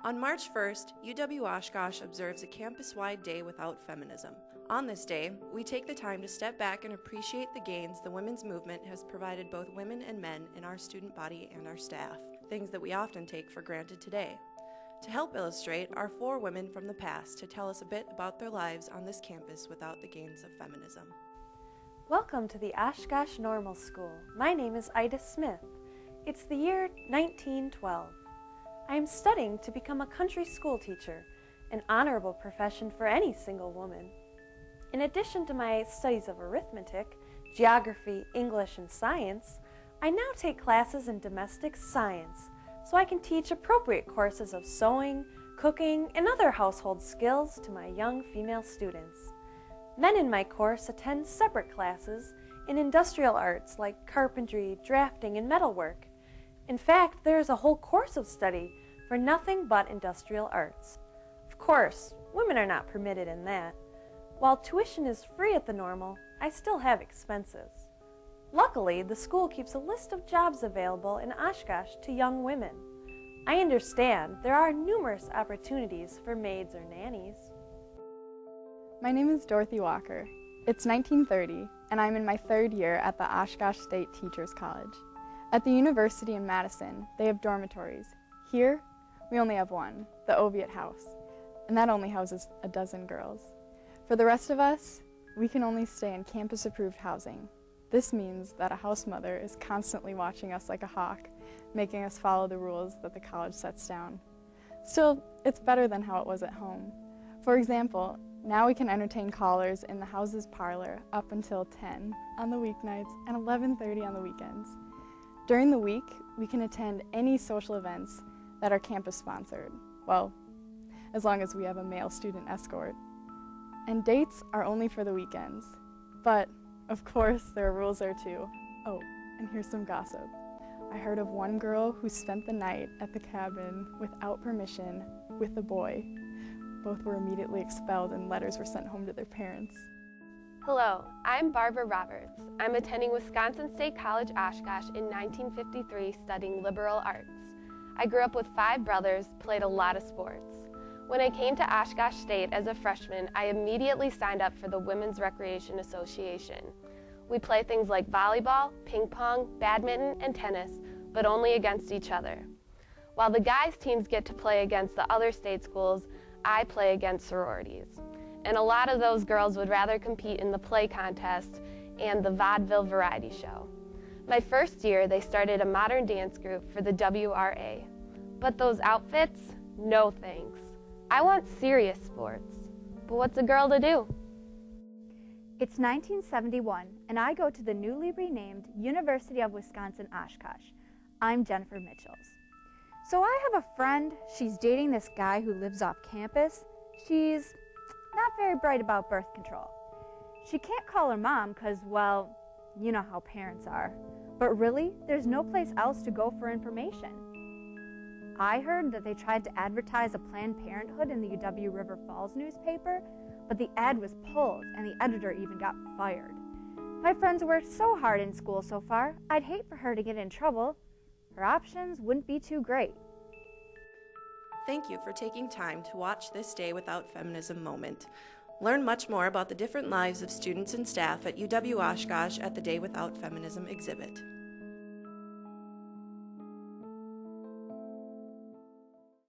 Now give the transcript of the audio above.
On March 1st, UW Oshkosh observes a campus-wide day without feminism. On this day, we take the time to step back and appreciate the gains the women's movement has provided both women and men in our student body and our staff, things that we often take for granted today. To help illustrate are 4 women from the past to tell us a bit about their lives on this campus without the gains of feminism. Welcome to the Oshkosh Normal School. My name is Ida Smith. It's the year 1912. I am studying to become a country school teacher, an honorable profession for any single woman. In addition to my studies of arithmetic, geography, English, and science, I now take classes in domestic science, so I can teach appropriate courses of sewing, cooking, and other household skills to my young female students. Men in my course attend separate classes in industrial arts like carpentry, drafting, and metalwork. In fact, there is a whole course of study for nothing but industrial arts. Of course, women are not permitted in that. While tuition is free at the Normal, I still have expenses. Luckily, the school keeps a list of jobs available in Oshkosh to young women. I understand there are numerous opportunities for maids or nannies. My name is Dorothy Walker. It's 1930, and I'm in my 3rd year at the Oshkosh State Teachers College. At the University in Madison, they have dormitories. Here, we only have one, the Oviatt House, and that only houses a dozen girls. For the rest of us, we can only stay in campus-approved housing. This means that a house mother is constantly watching us like a hawk, making us follow the rules that the college sets down. Still, it's better than how it was at home. For example, now we can entertain callers in the house's parlor up until 10 on the weeknights and 11:30 on the weekends. During the week, we can attend any social events that are campus-sponsored. Well, as long as we have a male student escort. And dates are only for the weekends. But, of course, there are rules there too. Oh, and here's some gossip. I heard of one girl who spent the night at the cabin without permission with a boy. Both were immediately expelled and letters were sent home to their parents. Hello, I'm Barbara Roberts. I'm attending Wisconsin State College Oshkosh in 1953 studying liberal arts. I grew up with 5 brothers, played a lot of sports. When I came to Oshkosh State as a freshman, I immediately signed up for the Women's Recreation Association. We play things like volleyball, ping pong, badminton, and tennis, but only against each other. While the guys' teams get to play against the other state schools, I play against sororities. And a lot of those girls would rather compete in the play contest and the vaudeville variety show. My first year, they started a modern dance group for the WRA. But those outfits? No thanks. I want serious sports. But what's a girl to do? It's 1971, and I go to the newly renamed University of Wisconsin-Oshkosh. I'm Jennifer Mitchells. So I have a friend, she's dating this guy who lives off campus. She's not very bright about birth control. She can't call her mom because, well, you know how parents are. But really, there's no place else to go for information. I heard that they tried to advertise a Planned Parenthood in the UW River Falls newspaper, but the ad was pulled and the editor even got fired. My friend's worked so hard in school so far, I'd hate for her to get in trouble. Her options wouldn't be too great. Thank you for taking time to watch this Day Without Feminism moment. Learn much more about the different lives of students and staff at UW Oshkosh at the Day Without Feminism exhibit.